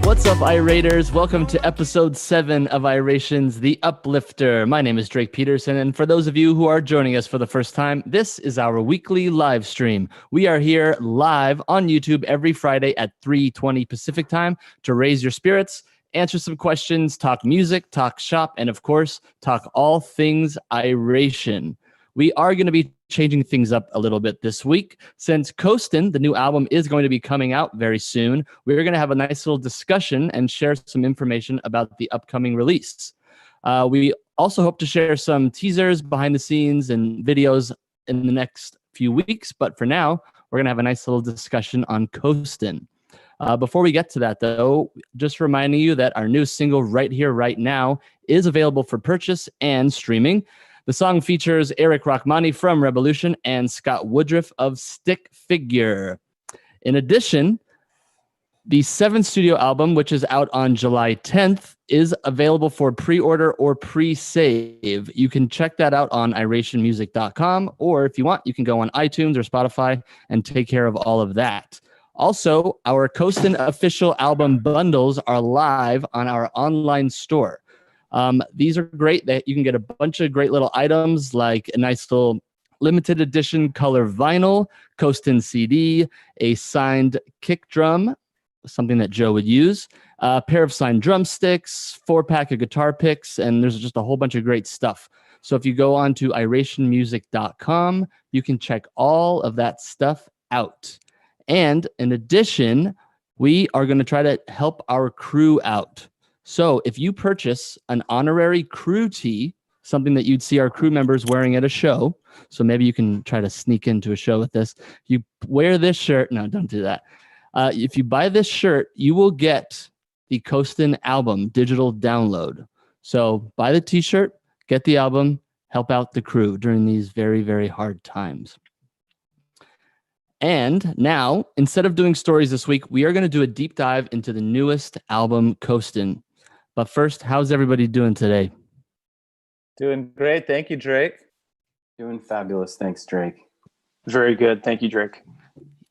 What's up, Irators? Welcome to episode 7 of Iration's The Uplifter. My name is Drake Peterson, and for those of you who are joining us for the first time, this is our weekly live stream. We are here live on YouTube every Friday at 3:20 Pacific time to raise your spirits, answer some questions, talk music, talk shop, and of course, talk all things Iration. We are going to be changing things up a little bit this week. Since Coastin, the new album, is going to be coming out very soon, we're going to have a nice little discussion and share some information about the upcoming release. We also hope to share some teasers, behind the scenes, and videos in the next few weeks. But for now, we're going to have a nice little discussion on Coastin. Before we get to that, though, just reminding you that our new single, Right Here, Right Now, is available for purchase and streaming. The song features Eric Rachmani from Revolution and Scott Woodruff of Stick Figure. In addition, the 7th studio album, which is out on July 10th, is available for pre-order or pre-save. You can check that out on irationmusic.com, or if you want, you can go on iTunes or Spotify and take care of all of that. Also, our Coastin official album bundles are live on our online store. These are great. You can get a bunch of great little items like a nice little limited edition color vinyl, Coastin CD, a signed kick drum, something that Joe would use, a pair of signed drumsticks, 4-pack of guitar picks, and there's just a whole bunch of great stuff. So if you go on to irationmusic.com, you can check all of that stuff out. And in addition, we are going to try to help our crew out. So if you purchase an honorary crew tee, something that you'd see our crew members wearing at a show, so maybe you can try to sneak into a show with this. You wear this shirt. No, don't do that. If you buy this shirt, you will get the Coastin album digital download. So buy the t-shirt, get the album, help out the crew during these very, very hard times. And now, instead of doing stories this week, we are going to do a deep dive into the newest album, Coastin. But first, how's everybody doing today? Doing great. Thank you, Drake. Doing fabulous. Thanks, Drake. Very good. Thank you, Drake.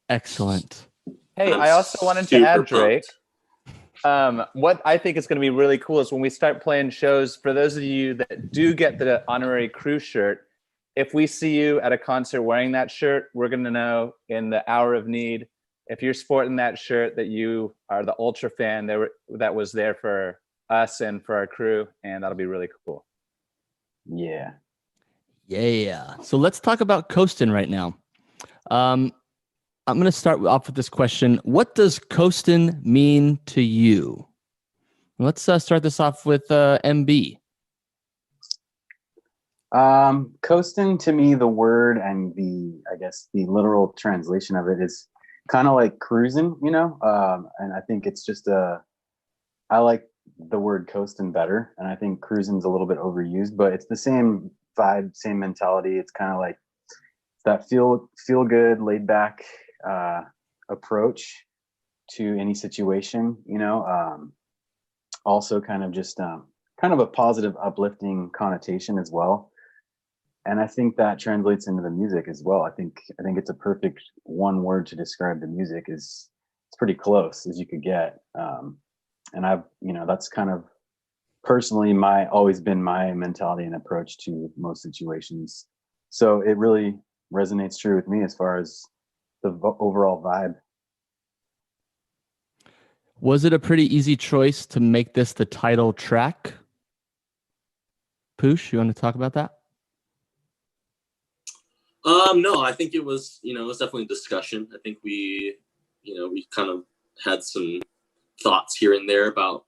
Excellent. Hey, I also wanted to add, Drake, what I think is going to be really cool is when we start playing shows, for those of you that do get the honorary crew shirt, if we see you at a concert wearing that shirt, we're going to know in the hour of need, if you're sporting that shirt, that you are the ultra fan that was there for us and for our crew, and that'll be really cool. Yeah. So let's talk about Coastin right now. I'm going to start off with this question. What does Coastin mean to you? Let's start this off with MB. Coastin, to me, the word and I guess the literal translation of it is kind of like cruising, you know? And I think it's just I like the word coastin better, and I think cruising's a little bit overused, but it's the same vibe, same mentality. It's kind of like that feel good, laid back approach to any situation, you know. Also kind of just kind of a positive, uplifting connotation as well. And I think that translates into the music as well. I think it's a perfect one word to describe the music. It's pretty close as you could get. And that's kind of personally always been my mentality and approach to most situations. So it really resonates true with me as far as the overall vibe. Was it a pretty easy choice to make this the title track? Poosh, you want to talk about that? No, I think it was definitely a discussion. I think we kind of had some thoughts here and there about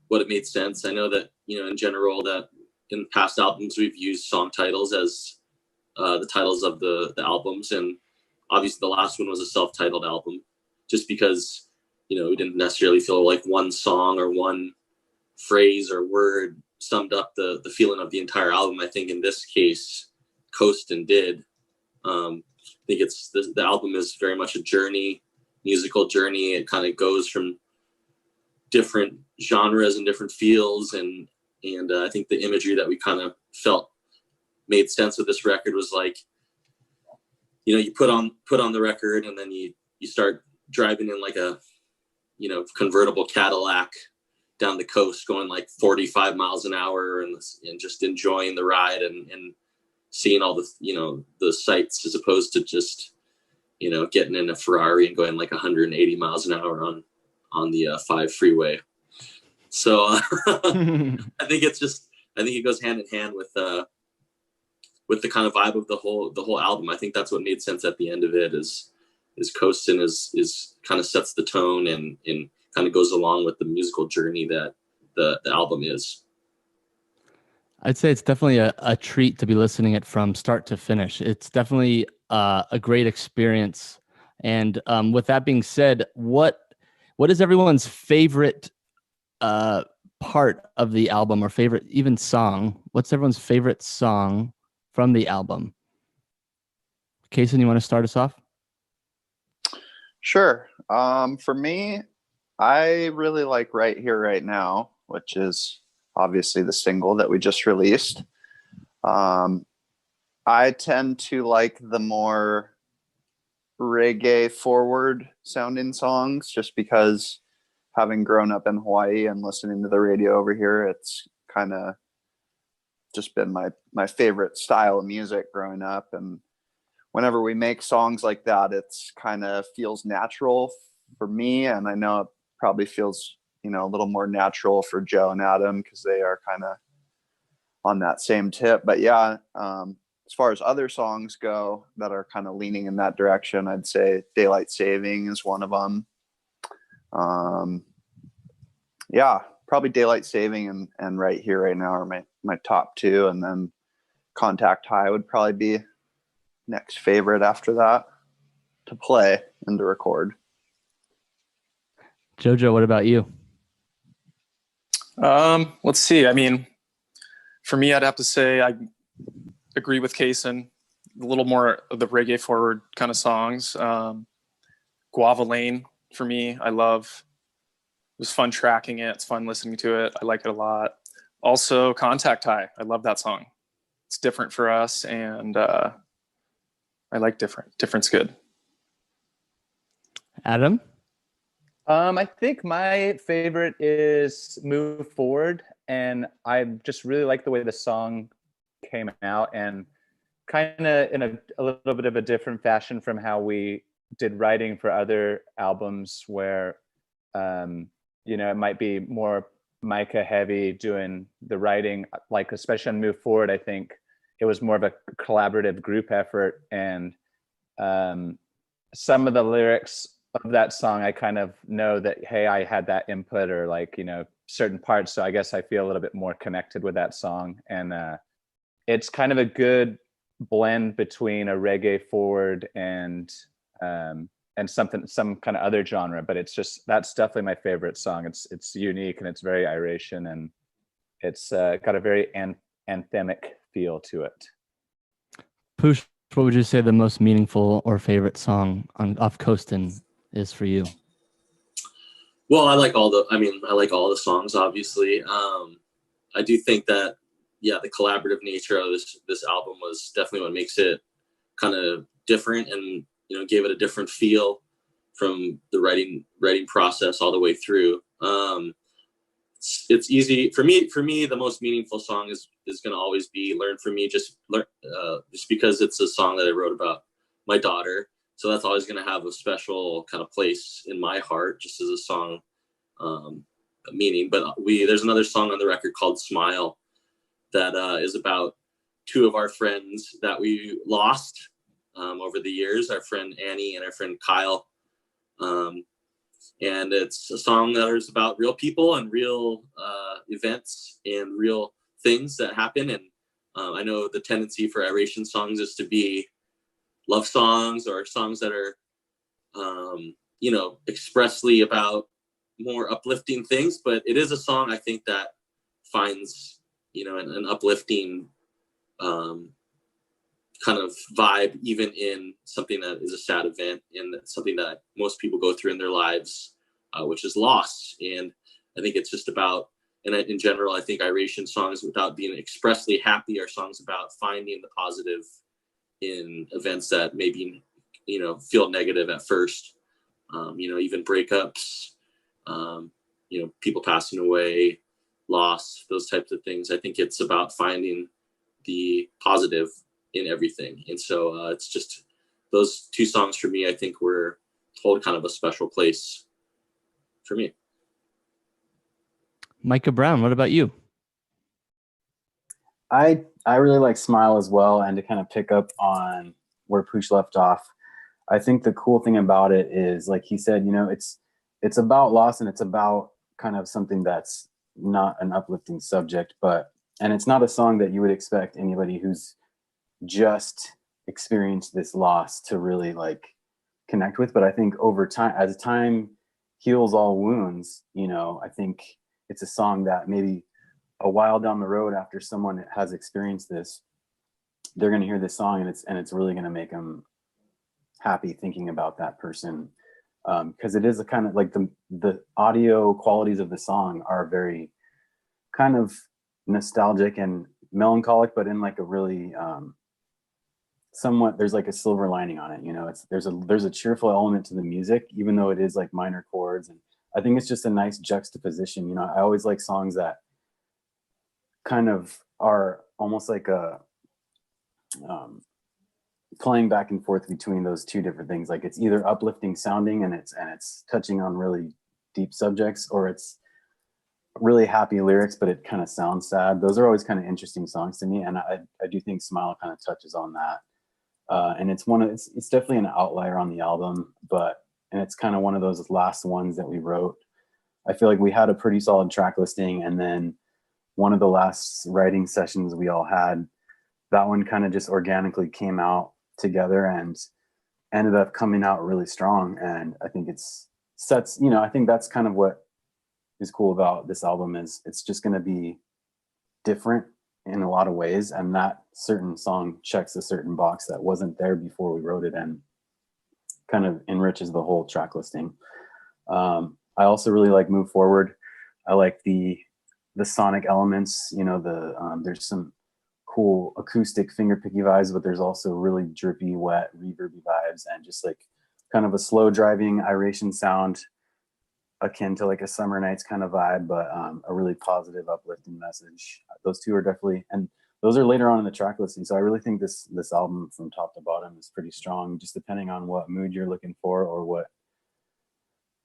what it made sense. I know that, in general, that in past albums, we've used song titles as the titles of the albums. And obviously the last one was a self-titled album, just because, we didn't necessarily feel like one song or one phrase or word summed up the feeling of the entire album. I think in this case, Coastin did. I think the album is very much a journey, musical journey. It kind of goes from different genres and different feels, and I think the imagery that we kind of felt made sense of this record was like, you put on the record, and then you start driving in like a convertible Cadillac down the coast going like 45 miles an hour and just enjoying the ride and seeing all the sights, as opposed to just, getting in a Ferrari and going like 180 miles an hour on the 5 freeway. So I think it goes hand in hand with the kind of vibe of the whole album. I think that's what made sense at the end of it is Coastin is kind of sets the tone and kind of goes along with the musical journey that the album is. I'd say it's definitely a treat to be listening it from start to finish. It's definitely a great experience. And with that being said, what is everyone's favorite part of the album, or favorite even song? What's everyone's favorite song from the album? Coastin, you want to start us off? Sure. For me, I really like Right Here, Right Now, which is obviously the single that we just released. I tend to like the more reggae forward sounding songs, just because having grown up in Hawaii and listening to the radio over here, it's kind of just been my favorite style of music growing up. And whenever we make songs like that, it's kind of feels natural for me. And I know it probably feels, a little more natural for Joe and Adam, because they are kind of on that same tip. But yeah, as far as other songs go that are kind of leaning in that direction, I'd say Daylight Saving is one of them. Yeah, probably Daylight Saving and Right Here, Right Now are my top two. And then Contact High would probably be next favorite after that to play and to record. Jojo, what about you? Let's see. I mean, for me, I'd have to say I agree with Coastin. A little more of the reggae forward kind of songs. Guava Lane, for me, I love. It was fun tracking it. It's fun listening to it. I like it a lot. Also, Contact High. I love that song. It's different for us, and I like different. Different's good. Adam? I think my favorite is Move Forward, and I just really like the way the song came out, and kind of in a little bit of a different fashion from how we did writing for other albums, where it might be more Micah heavy doing the writing, like especially on Move Forward. I think it was more of a collaborative group effort, and some of the lyrics of that song, I kind of know that, hey, I had that input, or like, certain parts. So I guess I feel a little bit more connected with that song. And it's kind of a good blend between a reggae forward and some kind of other genre, but that's definitely my favorite song. It's unique and it's very Iration, and it's got a very anthemic feel to it. Poosh, what would you say the most meaningful or favorite song off Coastin is for you? Well, I like all the songs, obviously. I do think that, the collaborative nature of this album was definitely what makes it kind of different, and gave it a different feel from the writing process all the way through. It's easy for me. The most meaningful song is going to always be "Learn From Me," just because it's a song that I wrote about my daughter. So that's always going to have a special kind of place in my heart, just as a song meaning. But there's another song on the record called "Smile" that is about two of our friends that we lost over the years, our friend Annie and our friend Kyle. And it's a song that is about real people and real events and real things that happen. And I know the tendency for Iration songs is to be love songs or songs that are, expressly about more uplifting things. But it is a song, I think, that finds, an uplifting kind of vibe, even in something that is a sad event, and that's something that most people go through in their lives, which is loss. And I think it's just about, and in general, I think Iration songs, without being expressly happy, are songs about finding the positive in events that maybe, feel negative at first. Even breakups, People passing away, loss, those types of things. I think it's about finding the positive in everything. And so it's just those two songs for me, I think hold kind of a special place for me. Micah Brown, what about you? I really like Smile as well. And to kind of pick up on where Pooch left off, I think the cool thing about it is, like he said, it's about loss, and it's about kind of something that's not an uplifting subject, and it's not a song that you would expect anybody who's just experienced this loss to really like connect with. But I think over time, as time heals all wounds, I think it's a song that maybe a while down the road, after someone has experienced this, they're going to hear this song, and it's really going to make them happy thinking about that person, because it is a kind of like the audio qualities of the song are very kind of nostalgic and melancholic, but in like a really somewhat, there's like a silver lining on it. There's a cheerful element to the music, even though it is like minor chords, and I think it's just a nice juxtaposition. I always like songs that kind of are almost like a playing back and forth between those two different things. Like it's either uplifting sounding and it's touching on really deep subjects, or it's really happy lyrics, but it kind of sounds sad. Those are always kind of interesting songs to me, and I do think Smile kind of touches on that. And it's definitely an outlier on the album, and it's kind of one of those last ones that we wrote. I feel like we had a pretty solid track listing, and then one of the last writing sessions we all had, that one kind of just organically came out together and ended up coming out really strong. And I think I think that's kind of what is cool about this album, is it's just going to be different in a lot of ways, and that certain song checks a certain box that wasn't there before we wrote it, and kind of enriches the whole track listing. I also really like Move Forward. I like the sonic elements. There's some cool acoustic finger picky vibes, but there's also really drippy, wet, reverby vibes, and just like kind of a slow driving Iration sound, akin to like a Summer Nights kind of vibe, but a really positive, uplifting message. Those two are definitely, and those are later on in the track listing. So I really think this album from top to bottom is pretty strong, just depending on what mood you're looking for or what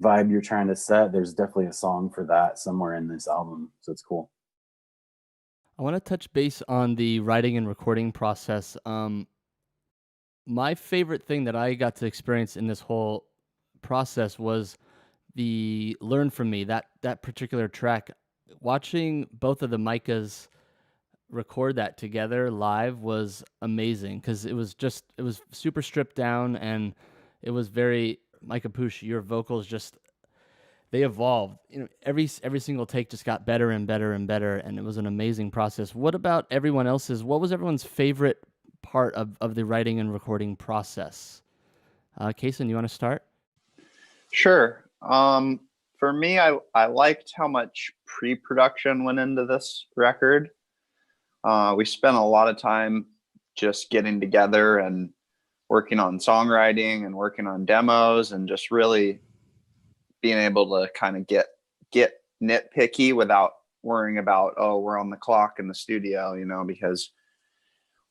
vibe you're trying to set. There's definitely a song for that somewhere in this album. So it's cool. I want to touch base on the writing and recording process. My favorite thing that I got to experience in this whole process was the Learn From Me, that particular track. Watching both of the Micahs record that together live was amazing, because it was super stripped down, and it was very Micah Pooch, your vocals they evolved. Every single take just got better and better and better, and it was an amazing process. What about everyone else's? What was everyone's favorite part of the writing and recording process? Coastin, you want to start? Sure. For me, I liked how much pre-production went into this record. We spent a lot of time just getting together and working on songwriting and working on demos, and just really being able to kind of get nitpicky without worrying about, oh, we're on the clock in the studio, because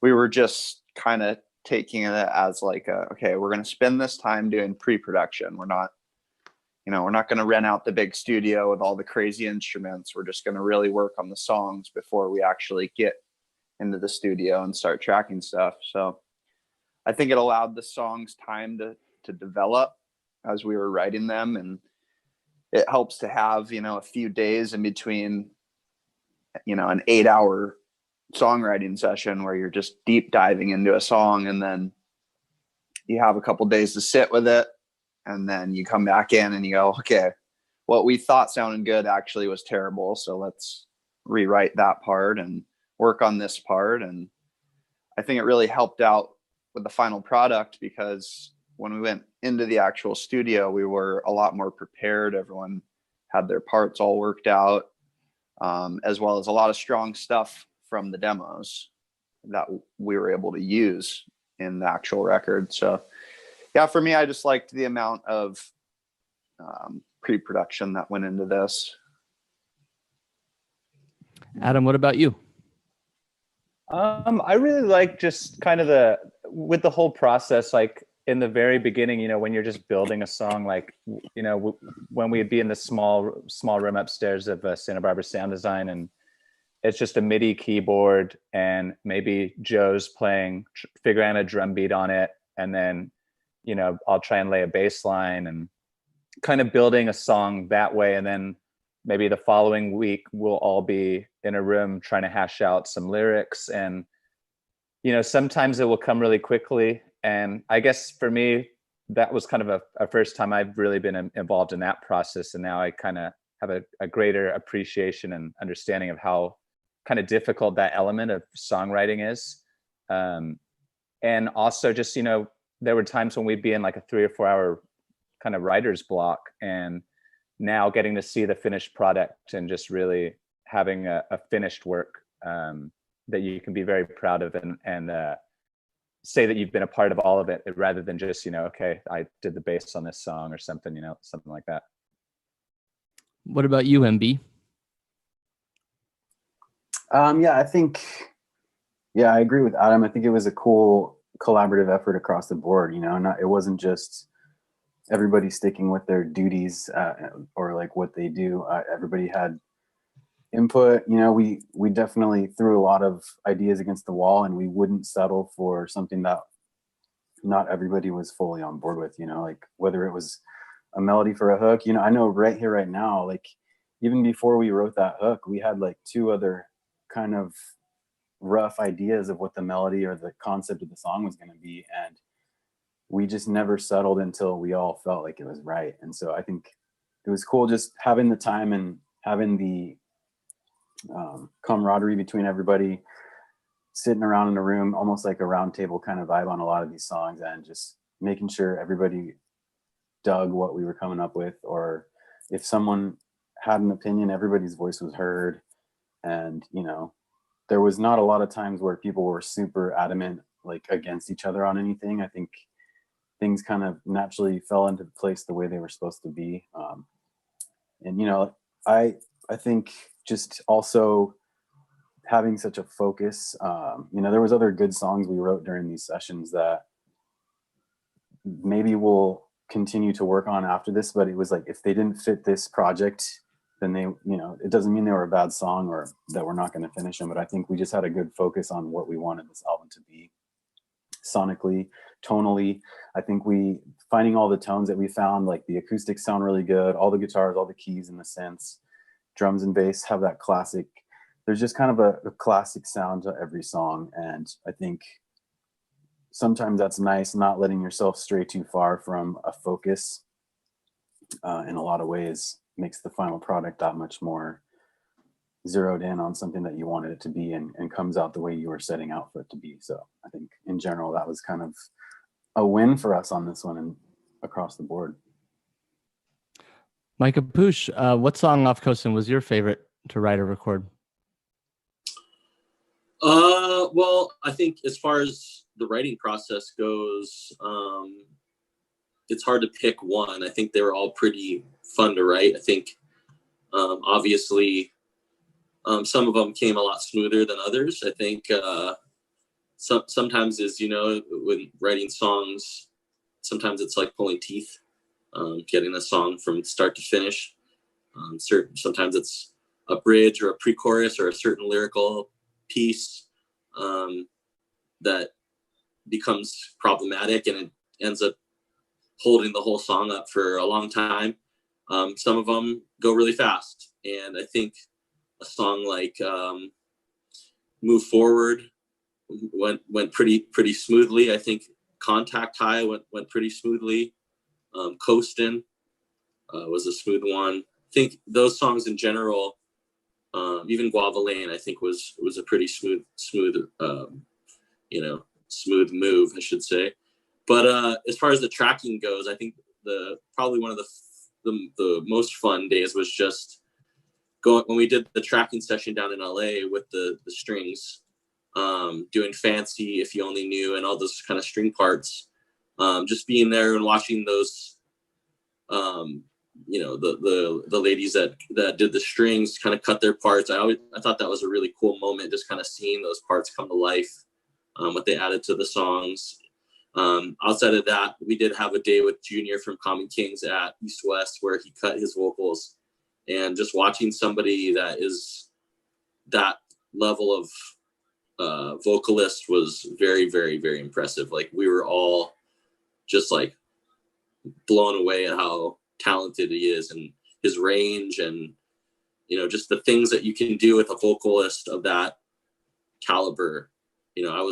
we were just kind of taking it as like, okay, we're going to spend this time doing pre-production. We're not going to rent out the big studio with all the crazy instruments. We're just going to really work on the songs before we actually get into the studio and start tracking stuff. So I think it allowed the songs time to develop as we were writing them. And it helps to have, a few days in between, an 8-hour songwriting session where you're just deep diving into a song, and then you have a couple days to sit with it. And then you come back in and you go, okay, what we thought sounded good actually was terrible. So let's rewrite that part and work on this part. And I think it really helped out with the final product, because when we went into the actual studio, we were a lot more prepared. Everyone had their parts all worked out, as well as a lot of strong stuff from the demos that we were able to use in the actual record. So yeah, for me, I just liked the amount of pre-production that went into this. Adam, what about you? I really like just kind of with the whole process, like in the very beginning, you know, when you're just building a song, like, you know, when we'd be in the small room upstairs of Santa Barbara Sound Design, and it's just a MIDI keyboard and maybe Joe's figuring out a drum beat on it. And then, you know, I'll try and lay a bass line and kind of building a song that way. And then maybe the following week we'll all be in a room trying to hash out some lyrics. And, you know, sometimes it will come really quickly. And I guess for me, that was kind of a first time I've really been involved in that process. And now I kind of have a greater appreciation and understanding of how kind of difficult that element of songwriting is. And also just, you know, there were times when we'd be in like a 3 or 4 hour kind of writer's block, and now getting to see the finished product and just really having a finished work that you can be very proud of and say that you've been a part of all of it, rather than just, you know, okay, I did the bass on this song or something, you know, something like that. What about you, MB? Yeah, I agree with Adam. I think it was a cool collaborative effort across the board. You know, it wasn't just everybody sticking with their duties or like what they do. Everybody had input. You know, we definitely threw a lot of ideas against the wall, and we wouldn't settle for something that not everybody was fully on board with. You know, like whether it was a melody for a hook. You know, I know right here, right now, like even before we wrote that hook, we had like 2 other kind of rough ideas of what the melody or the concept of the song was going to be, and we just never settled until we all felt like it was right. And so I think it was cool just having the time and having the camaraderie between everybody, sitting around in a room, almost like a round table kind of vibe on a lot of these songs, and just making sure everybody dug what we were coming up with, or if someone had an opinion, everybody's voice was heard. And, you know, there was not a lot of times where people were super adamant, like against each other on anything. I think things kind of naturally fell into place the way they were supposed to be. And, you know, I think just also having such a focus, you know, there was other good songs we wrote during these sessions that maybe we'll continue to work on after this, but it was like, if they didn't fit this project, then they, you know, it doesn't mean they were a bad song or that we're not going to finish them. But I think we just had a good focus on what we wanted this album to be sonically, tonally. I think finding all the tones that we found, like the acoustics sound really good, all the guitars, all the keys and the synths, drums and bass have that classic, there's just kind of a classic sound to every song. And I think sometimes that's nice, not letting yourself stray too far from a focus in a lot of ways makes the final product that much more zeroed in on something that you wanted it to be, and comes out the way you were setting out for it to be. So I think in general, that was kind of a win for us on this one and across the board. Micah Poosh, what song off Coastin was your favorite to write or record? Well, I think as far as the writing process goes, it's hard to pick one. I think they were all pretty fun to write. I think, obviously, some of them came a lot smoother than others. I think sometimes is, you know, when writing songs, sometimes it's like pulling teeth, getting a song from start to finish. Sometimes it's a bridge or a pre-chorus or a certain lyrical piece that becomes problematic, and it ends up holding the whole song up for a long time. Some of them go really fast, and I think a song like Move Forward went pretty smoothly. I think Contact High went pretty smoothly. Coastin was a smooth one. I think those songs in general, even Guava Lane, I think was a pretty smooth smooth move, I should say. But as far as the tracking goes, I think probably one of the most fun days was just when we did the tracking session down in LA with the strings, doing Fancy, If You Only Knew, and all those kind of string parts. Just being there and watching those you know, the ladies that did the strings kind of cut their parts. I thought that was a really cool moment, just kind of seeing those parts come to life, what they added to the songs. Outside of that, we did have a day with Junior from Common Kings at East West where he cut his vocals, and just watching somebody that is that level of vocalist was very, very, very impressive. Like, we were all just like blown away at how talented he is and his range, and, you know, just the things that you can do with a vocalist of that caliber. You know, I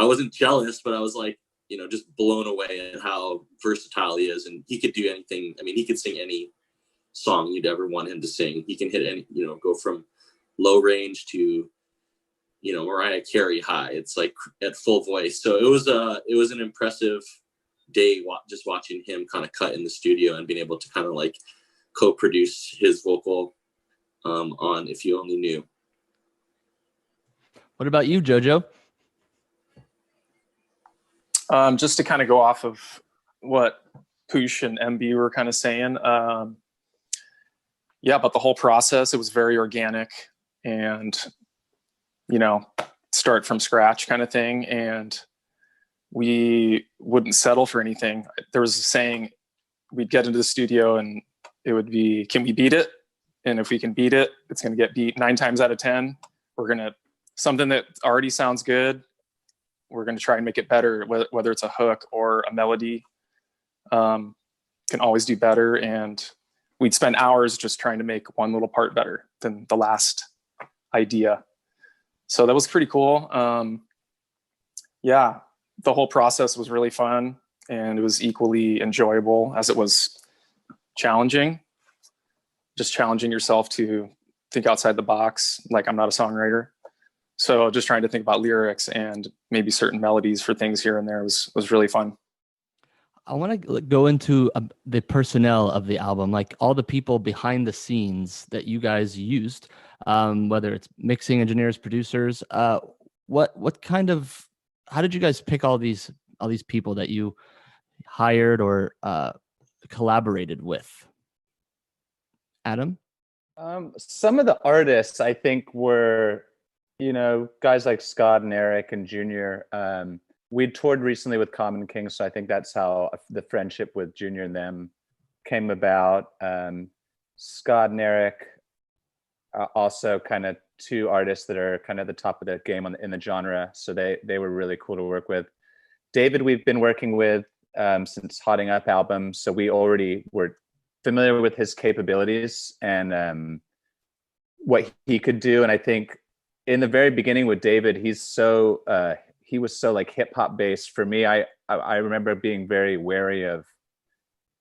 wasn't jealous, but I was like, you know, just blown away at how versatile he is, and he could do anything. I mean, he could sing any song you'd ever want him to sing. He can hit any, you know, go from low range to, you know, Mariah Carey high. It's like at full voice. So it was an impressive day just watching him kind of cut in the studio and being able to kind of like co-produce his vocal on If You Only Knew. What about you, Jojo? Just to kind of go off of what Poosh and MB were kind of saying, yeah, about the whole process, it was very organic and, you know, start from scratch kind of thing. And we wouldn't settle for anything. There was a saying, we'd get into the studio and it would be, can we beat it? And if we can beat it, it's going to get beat 9 times out of 10. We're going to, something that already sounds good, we're going to try and make it better, whether it's a hook or a melody, can always do better. And we'd spend hours just trying to make one little part better than the last idea. So that was pretty cool. Yeah, the whole process was really fun, and it was equally enjoyable as it was challenging. Just challenging yourself to think outside the box. Like, I'm not a songwriter, so just trying to think about lyrics and maybe certain melodies for things here and there was really fun. I want to go into the personnel of the album, like all the people behind the scenes that you guys used, whether it's mixing engineers, producers. What kind of, how did you guys pick all these people that you hired or collaborated with? Adam? Some of the artists, I think, were, you know, guys like Scott and Eric and Junior. We toured recently with Common Kings, so I think that's how the friendship with Junior and them came about. Scott and Eric are also kind of 2 artists that are kind of the top of the game in the genre, so they were really cool to work with. David, we've been working with since Hotting Up album, so we already were familiar with his capabilities and what he could do. And I think in the very beginning with David, he was so like hip hop based. For me, I remember being very wary of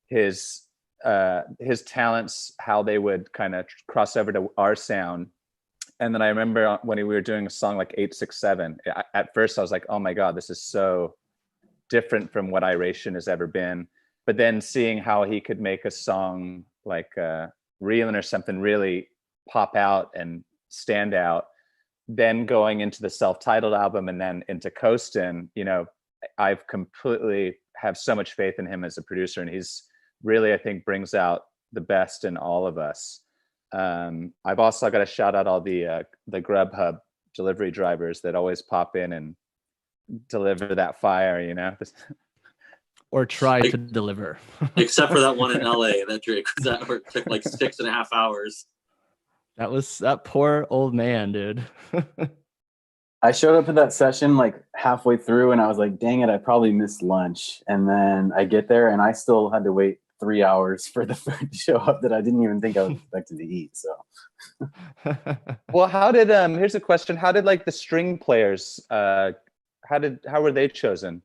his talents, how they would kind of cross over to our sound. And then I remember when we were doing a song like 867, at first I was like, oh my God, this is so different from what Iration has ever been. But then seeing how he could make a song like Reelin' or something really pop out and stand out, then going into the self-titled album and then into Coastin, you know, I've completely have so much faith in him as a producer, and he's really, I think, brings out the best in all of us. I've also got to shout out all the Grubhub delivery drivers that always pop in and deliver that fire, you know. Or try to deliver. Except for that one in LA, that Drake, that took like 6.5 hours. That was that poor old man, dude. I showed up at that session like halfway through and I was like, dang it, I probably missed lunch. And then I get there and I still had to wait 3 hours for the food to show up that I didn't even think I was expected to eat. So well, how did here's a question. How did like the string players how were they chosen?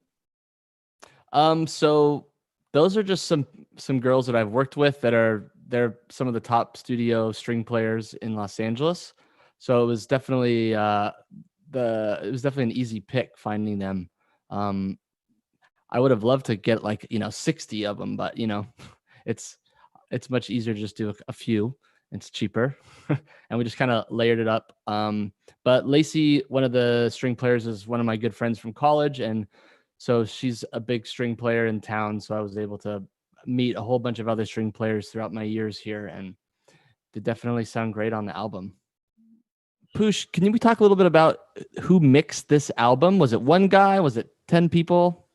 So those are just some girls that I've worked with they're some of the top studio string players in Los Angeles. So it was definitely an easy pick finding them. I would have loved to get 60 of them, but it's much easier to just do a few. It's cheaper, and we just kind of layered it up. But Lacey, one of the string players, is one of my good friends from college, and so she's a big string player in town. So I was able to meet a whole bunch of other string players throughout my years here, and they definitely sound great on the album. Poosh, can we talk a little bit about who mixed this album? Was it one guy? Was it 10 people?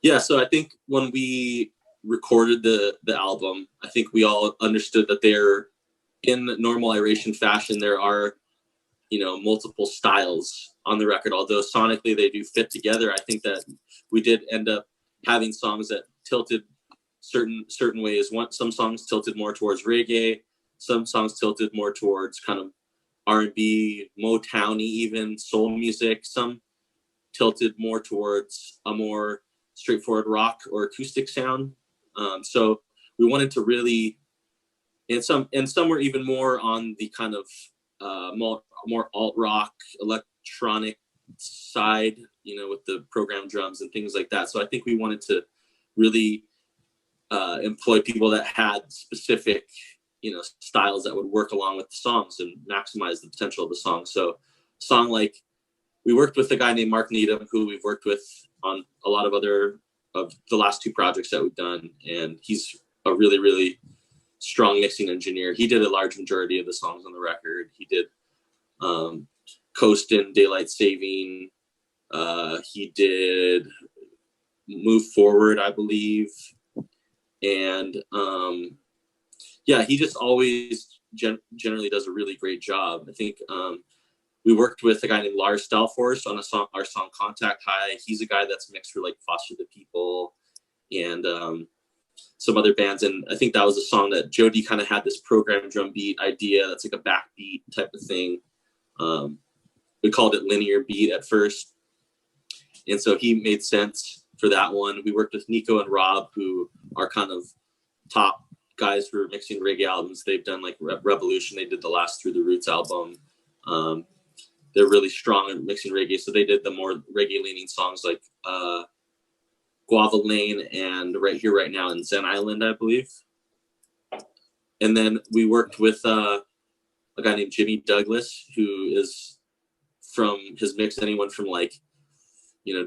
Yeah, so I think when we recorded the album, I think we all understood that they're in normal Iration fashion. There are, multiple styles on the record, although sonically they do fit together. I think that we did end up having songs that tilted certain ways. Some songs tilted more towards reggae, some songs tilted more towards kind of R&B, Motown-y, even soul music. Some tilted more towards a more straightforward rock or acoustic sound. So we wanted to really, and some were even more on the kind of more alt rock, electronic side, with the programmed drums and things like that. So I think we wanted to really employ people that had specific styles that would work along with the songs and maximize the potential of the song. So song like, we worked with a guy named Mark Needham, who we've worked with on a lot of other of the last 2 projects that we've done. And he's a really, really strong mixing engineer. He did a large majority of the songs on the record. He did Coastin, Daylight Saving. He did Move Forward, I believe. And he just always generally does a really great job. I think we worked with a guy named Lars Stalforce on our song Contact High. He's a guy that's mixed for like Foster the People and some other bands. And I think that was a song that Jody kind of had this program drum beat idea that's like a backbeat type of thing. We called it linear beat at first. And so he made sense for that one. We worked with Nico and Rob, who are kind of top guys for mixing reggae albums. They've done like Revolution. They did the last Through the Roots album. They're really strong at mixing reggae. So they did the more reggae leaning songs like Guava Lane and Right Here, Right Now in Zen Island, I believe. And then we worked with a guy named Jimmy Douglas, who has mixed anyone from like,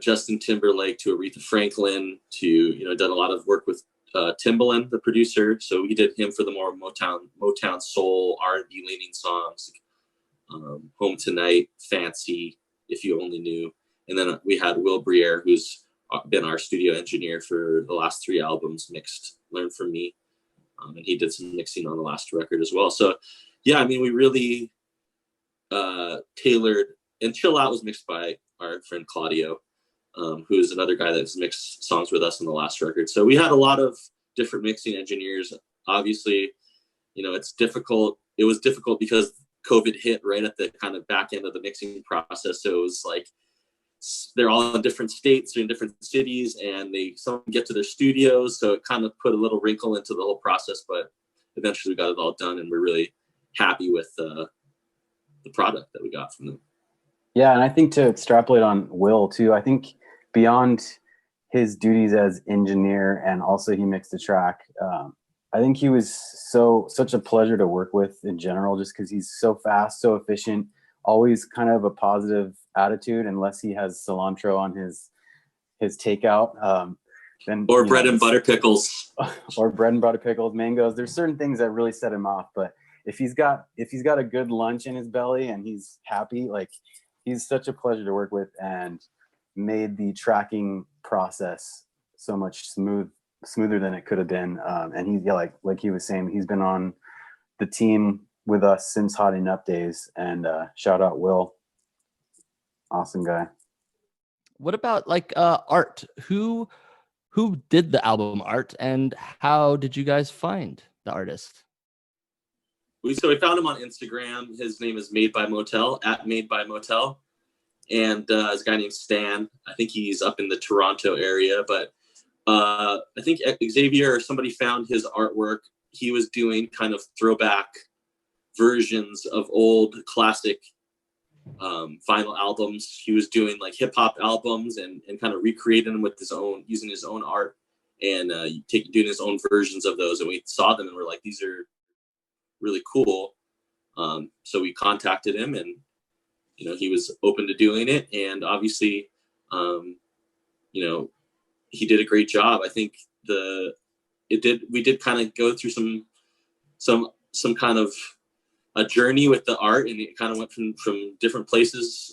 Justin Timberlake to Aretha Franklin to, done a lot of work with Timbaland, the producer. So we did him for the more Motown soul, R&B leaning songs, Home Tonight, Fancy, If You Only Knew. And then we had Will Briere, who's been our studio engineer for the last 3 albums, mixed Learn From Me. And he did some mixing on the last record as well. So yeah, I mean, we really tailored, and Chill Out was mixed by our friend Claudio, who is another guy that's mixed songs with us on the last record. So we had a lot of different mixing engineers. Obviously, it's difficult. It was difficult because COVID hit right at the kind of back end of the mixing process. So it was like, they're all in different states or in different cities, and some get to their studios. So it kind of put a little wrinkle into the whole process, but eventually we got it all done, and we're really happy with the product that we got from them. Yeah, and I think to extrapolate on Will too, I think beyond his duties as engineer and also he mixed the track, I think he was such a pleasure to work with in general, just because he's so fast, so efficient, always kind of a positive attitude, unless he has cilantro on his takeout. Or bread and butter pickles. Or bread and butter pickles, mangoes. There's certain things that really set him off. But if he's got a good lunch in his belly and he's happy, like, he's such a pleasure to work with, and made the tracking process so much smoother than it could have been. And he's like he was saying, he's been on the team with us since Hotting Up days. And shout out Will, awesome guy. What about like art? Who did the album art, and how did you guys find the artist? So we found him on Instagram. His name is Made by Motel, at Made by Motel. And there's a guy named Stan. I think he's up in the Toronto area, but I think Xavier or somebody found his artwork. He was doing kind of throwback versions of old classic vinyl albums. He was doing like hip hop albums and kind of recreating them with using his own art, and doing his own versions of those. And we saw them and we're like, these are really cool. So we contacted him, and he was open to doing it. And obviously, he did a great job. I think the we did kind of go through some kind of a journey with the art, and it kind of went from different places,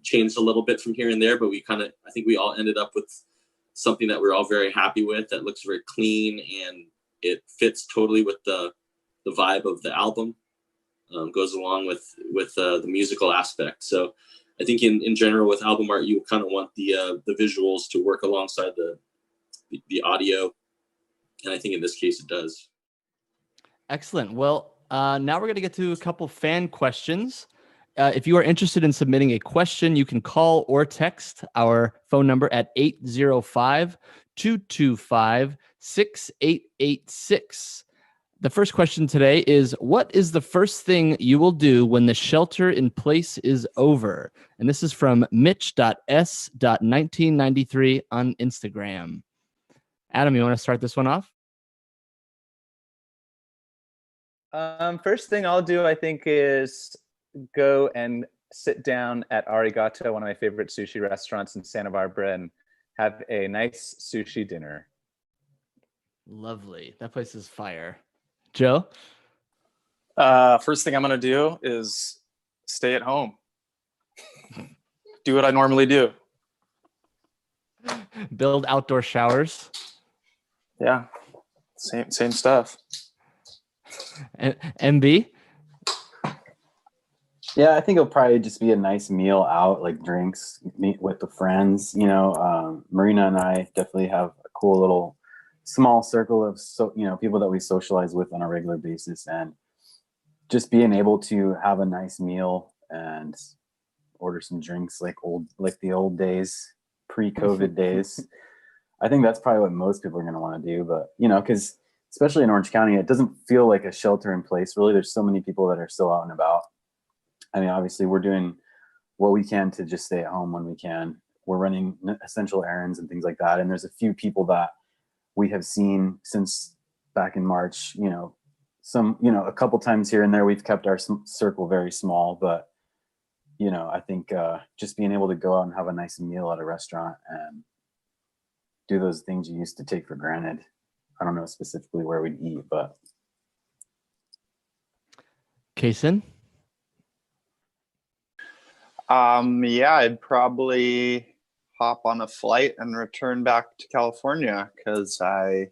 changed a little bit from here and there, but I think we all ended up with something that we're all very happy with, that looks very clean, and it fits totally with the vibe of the album, goes along with the musical aspect. So I think in general with album art, you kind of want the visuals to work alongside the audio, and I think in this case it does. Excellent. Well, now we're going to get to a couple fan questions. If you are interested in submitting a question, you can call or text our phone number at 805-225-6886. The first question today is, what is the first thing you will do when the shelter in place is over? And this is from Mitch.s.1993 on Instagram. Adam, you want to start this one off? First thing I'll do, I think, is go and sit down at Arigato, one of my favorite sushi restaurants in Santa Barbara, and have a nice sushi dinner. Lovely. That place is fire. Joe? First thing I'm going to do is stay at home. Do what I normally do. Build outdoor showers. Yeah. Same stuff. And MB? Yeah, I think it'll probably just be a nice meal out, like drinks, meet with the friends. Marina and I definitely have a cool little small circle of people that we socialize with on a regular basis, and just being able to have a nice meal and order some drinks like the old days, pre-COVID days. I think that's probably what most people are going to want to do, but because especially in Orange County, it doesn't feel like a shelter in place. Really, there's so many people that are still out and about. I mean, obviously, we're doing what we can to just stay at home when we can. We're running essential errands and things like that. And there's a few people that we have seen since back in March, a couple times here and there, we've kept our circle very small. But, I think just being able to go out and have a nice meal at a restaurant and do those things you used to take for granted. I don't know specifically where we'd eat, but. Coastin? Yeah, I'd probably hop on a flight and return back to California, because I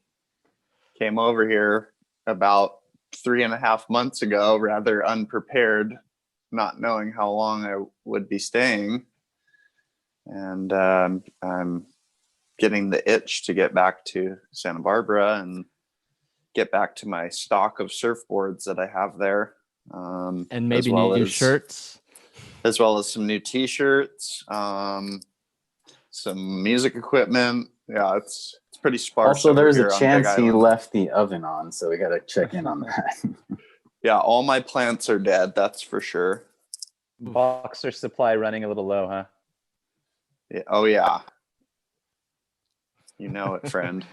came over here about 3.5 months ago, rather unprepared, not knowing how long I would be staying. And I'm getting the itch to get back to Santa Barbara and get back to my stock of surfboards that I have there. And maybe new shirts. As well as some new t-shirts, some music equipment. Yeah, it's pretty sparse. Also, there's a chance he left the oven on, so we got to check in on that. Yeah, all my plants are dead, that's for sure. Boxer supply running a little low, huh? Yeah, oh, yeah. You know it, friend.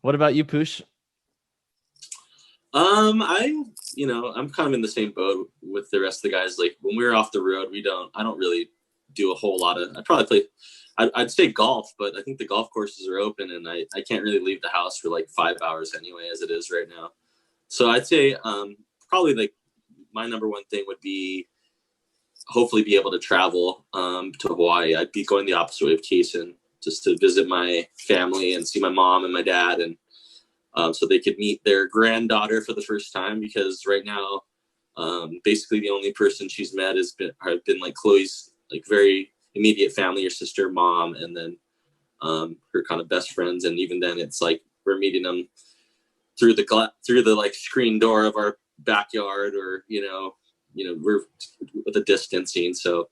What about you, Poosh? I'm kind of in the same boat with the rest of the guys. Like when we're off the road, I don't really do a whole lot of, I'd say golf, but I think the golf courses are open and I can't really leave the house for like 5 hours anyway, as it is right now. So I'd say, probably like my number one thing would be hopefully be able to travel, to Hawaii. I'd be going the opposite way of Coastin, just to visit my family and see my mom and my dad, and so they could meet their granddaughter for the first time, because right now, basically the only person she's met have been like Chloe's like very immediate family, her sister, mom, and then her kind of best friends. And even then, it's like we're meeting them through the like screen door of our backyard, or we're with the distancing. So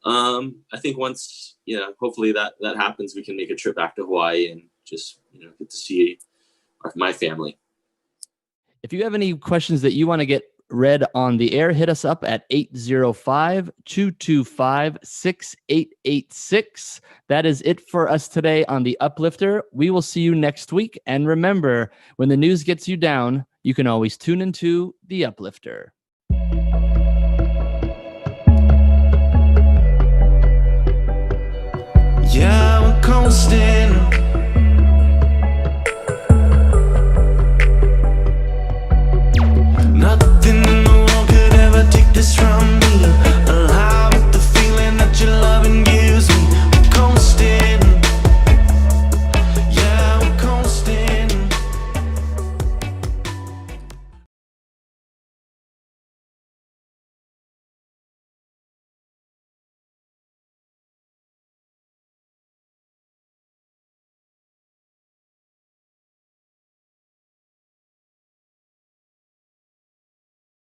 I think once hopefully that happens, we can make a trip back to Hawaii and just get to see my family. If you have any questions that you want to get read on the air, hit us up at 805-225-6886. That is it for us today on the Uplifter. We will see you next week. And remember, when the news gets you down, you can always tune into the Uplifter. Yeah, we're coasting.